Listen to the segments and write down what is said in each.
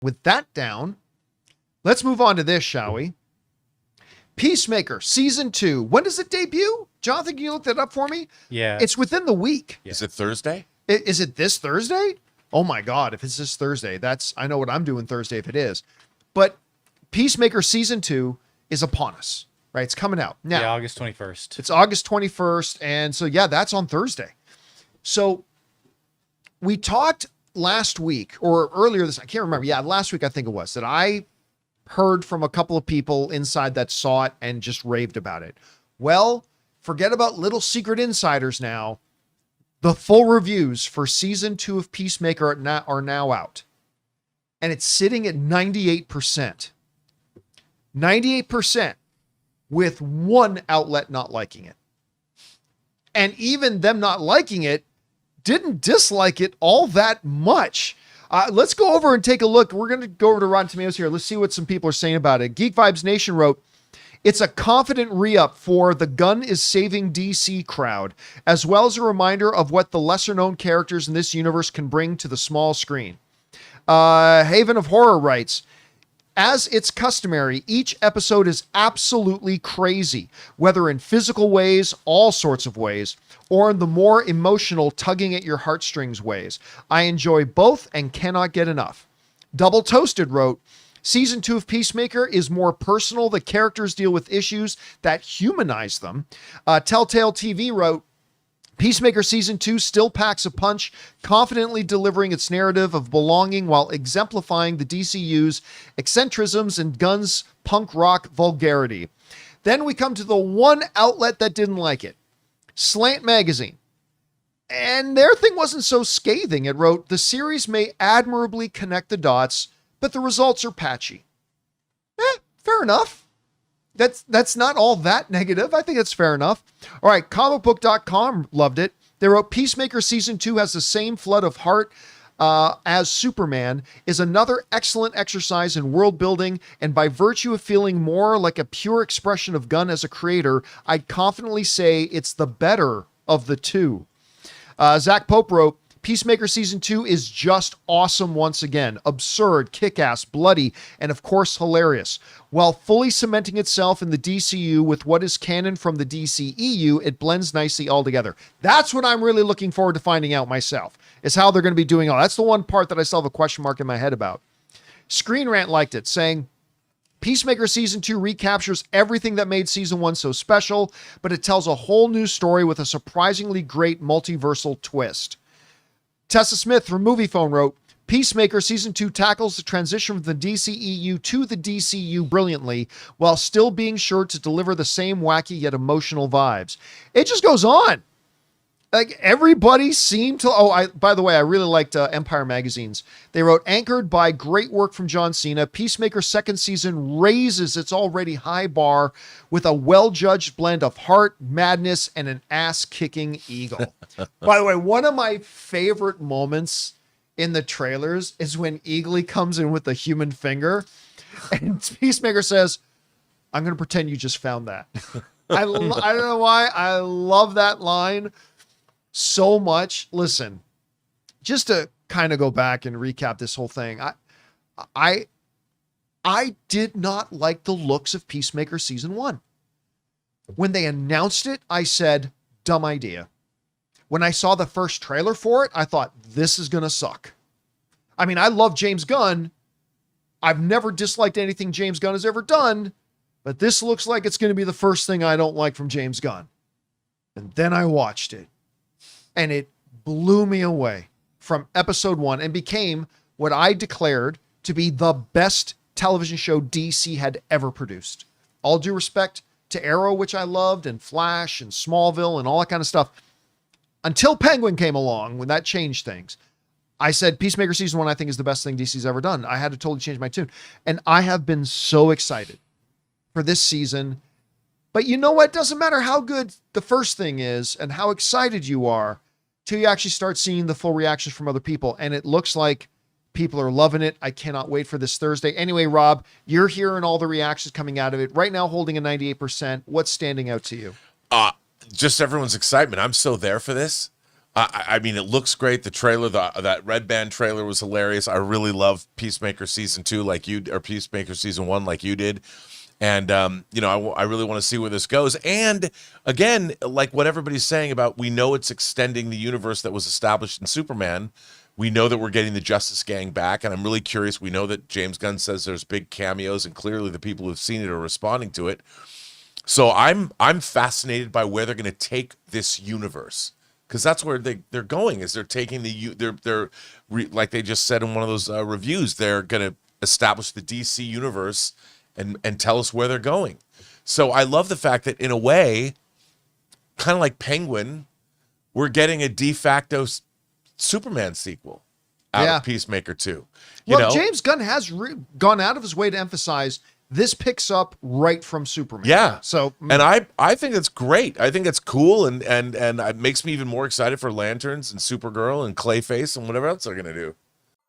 with that down, let's move on to this, shall we? Peacemaker Season 2. When does it debut? Jonathan, can you look that up for me? Yeah. It's within the week. Yeah. Is it Thursday? Is it this Thursday? Oh my God, if it's this Thursday, I know what I'm doing Thursday if it is. But Peacemaker Season 2 is upon us, right? It's coming out. Now, yeah, August 21st. It's August 21st. And so, yeah, that's on Thursday. So we talked last week or earlier this, I can't remember. Yeah, last week I think it was, that I heard from a couple of people inside that saw it and just raved about it. Well, forget about little secret insiders now. The full reviews for Season 2 of Peacemaker are now out. And it's sitting at 98%. 98% with one outlet not liking it. And even them not liking it didn't dislike it all that much. Let's go over and take a look. We're going to go over to Rotten Tomatoes here. Let's see what some people are saying about it. Geek Vibes Nation wrote, it's a confident re-up for the gun is saving DC crowd, as well as a reminder of what the lesser-known characters in this universe can bring to the small screen. Haven of Horror writes, as it's customary, each episode is absolutely crazy, whether in physical ways, all sorts of ways, or in the more emotional tugging at your heartstrings ways. I enjoy both and cannot get enough. Double Toasted wrote, Season 2 of Peacemaker is more personal. The characters deal with issues that humanize them. Telltale TV wrote, Peacemaker Season 2 still packs a punch, confidently delivering its narrative of belonging while exemplifying the DCU's eccentricisms and Gunn's punk rock vulgarity. Then we come to the one outlet that didn't like it, Slant Magazine. And their thing wasn't so scathing. It wrote, the series may admirably connect the dots, but the results are patchy. Fair enough. That's not all that negative. I think it's fair enough. All right, comicbook.com loved it. They wrote, Peacemaker Season 2 has the same flood of heart as Superman, is another excellent exercise in world building, and by virtue of feeling more like a pure expression of Gunn as a creator, I'd confidently say it's the better of the two. Zach Pope wrote, Peacemaker Season 2 is just awesome once again. Absurd, kick-ass, bloody, and of course hilarious. While fully cementing itself in the DCU with what is canon from the DCEU, it blends nicely all together. That's what I'm really looking forward to finding out myself, is how they're going to be doing all. That's the one part that I still have a question mark in my head about. Screen Rant liked it, saying, Peacemaker Season 2 recaptures everything that made Season 1 so special, but it tells a whole new story with a surprisingly great multiversal twist. Tessa Smith from Movie Phone wrote, Peacemaker Season 2 tackles the transition from the DCEU to the DCU brilliantly, while still being sure to deliver the same wacky yet emotional vibes. It just goes on. Like, everybody seemed to... by the way, I really liked Empire Magazine's. They wrote, anchored by great work from John Cena, Peacemaker's second season raises its already high bar with a well-judged blend of heart, madness, and an ass-kicking eagle. By the way, one of my favorite moments in the trailers is when Eagly comes in with a human finger, and Peacemaker says, I'm going to pretend you just found that. I don't know why. I love that line so much. Listen, just to kind of go back and recap this whole thing, I did not like the looks of Peacemaker Season 1. When they announced it, I said, dumb idea. When I saw the first trailer for it, I thought, this is going to suck. I mean, I love James Gunn. I've never disliked anything James Gunn has ever done, but this looks like it's going to be the first thing I don't like from James Gunn. And then I watched it, and it blew me away from episode 1 and became what I declared to be the best television show DC had ever produced. All due respect to Arrow, which I loved, and Flash and Smallville and all that kind of stuff. Until Penguin came along, when that changed things, I said Peacemaker Season 1 I think is the best thing DC's ever done. I had to totally change my tune. And I have been so excited for this season. But you know what? It doesn't matter how good the first thing is and how excited you are till you actually start seeing the full reactions from other people. And it looks like people are loving it. I cannot wait for this Thursday. Anyway, Rob, you're hearing all the reactions coming out of it right now, holding a 98%. What's standing out to you? Just everyone's excitement. I'm so there for this. I mean, it looks great. The trailer, that Red Band trailer was hilarious. I really love Peacemaker season 2 like you, or Peacemaker season 1 like you did. And, I really want to see where this goes. And again, like what everybody's saying about, we know it's extending the universe that was established in Superman. We know that we're getting the Justice Gang back. And I'm really curious. We know that James Gunn says there's big cameos, and clearly the people who've seen it are responding to it. So I'm fascinated by where they're going to take this universe. Because that's where they're going, is they're taking like they just said in one of those reviews, they're going to establish the DC universe and tell us where they're going. So I love the fact that, in a way, kind of like Penguin, we're getting a de facto Superman sequel out of Peacemaker 2. James Gunn has gone out of his way to emphasize this picks up right from Superman. Yeah. So, and I think it's great. I think it's cool, and it makes me even more excited for Lanterns and Supergirl and Clayface and whatever else they're going to do.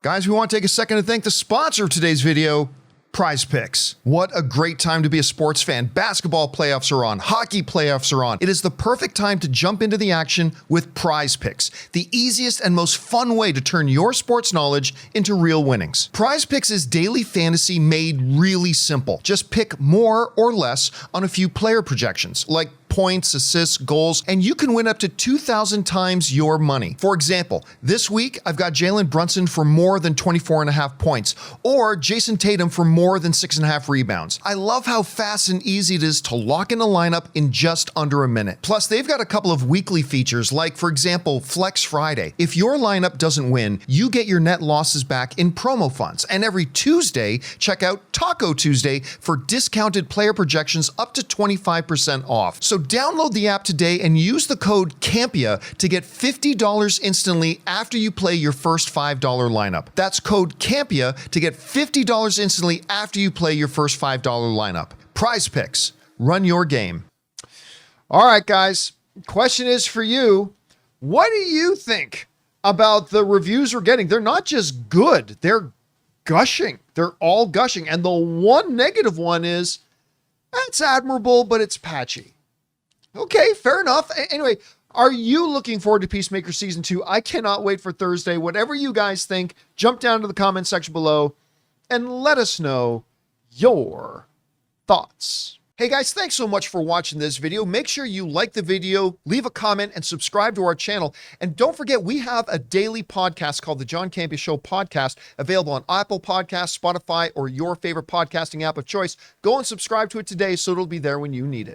Guys, we want to take a second to thank the sponsor of today's video, PrizePicks. What a great time to be a sports fan. Basketball playoffs are on. Hockey playoffs are on. It is the perfect time to jump into the action with PrizePicks, the easiest and most fun way to turn your sports knowledge into real winnings. PrizePicks is daily fantasy made really simple. Just pick more or less on a few player projections, like points, assists, goals, and you can win up to 2,000 times your money. For example, this week, I've got Jalen Brunson for more than 24.5 points, or Jason Tatum for more than 6.5 rebounds. I love how fast and easy it is to lock in a lineup in just under a minute. Plus, they've got a couple of weekly features, like, for example, Flex Friday. If your lineup doesn't win, you get your net losses back in promo funds. And every Tuesday, check out Taco Tuesday for discounted player projections up to 25% off. So download the app today and use the code Campea to get $50 instantly after you play your first $5 lineup. That's code Campea to get $50 instantly after you play your first $5 lineup. PrizePicks, run your game. All right, guys. Question is for you. What do you think about the reviews we're getting? They're not just good. They're gushing. They're all gushing. And the one negative one is, it's admirable, but it's patchy. Okay, fair enough. Anyway, are you looking forward to Peacemaker Season 2? I cannot wait for Thursday. Whatever you guys think, jump down to the comment section below and let us know your thoughts. Hey guys, thanks so much for watching this video. Make sure you like the video, leave a comment, and subscribe to our channel. And don't forget, we have a daily podcast called the John Campea Show podcast, available on Apple Podcasts, Spotify, or your favorite podcasting app of choice. Go and subscribe to it today so it'll be there when you need it.